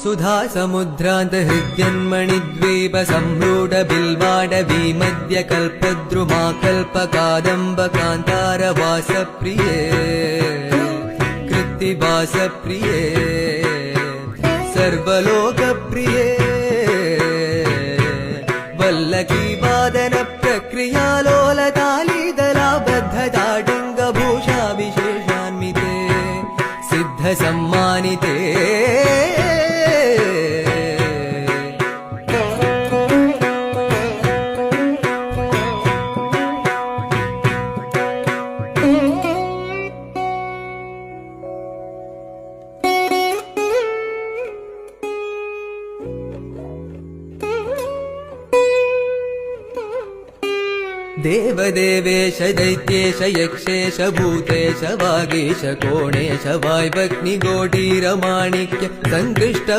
सुधा समुद्रान्त हृद्यन्मणिद्वीप सम्रूढ बिल्वाडवी मध्य कल्पद्रुमा कल्पकादम्ब कान्तार वासप्रिये कृत्तिवासप्रिये सर्वलोकप्रिये वल्लकी वादन प्रक्रियालोलतालीदलाबद्धताडङ्गभूषाविशेषान्विते सिद्धसम्मानिते देवदेवेश दैत्येश यक्षेश भूतेश वागीश कोणेश वाग्निगोटीरमाणिक्य संकृष्ट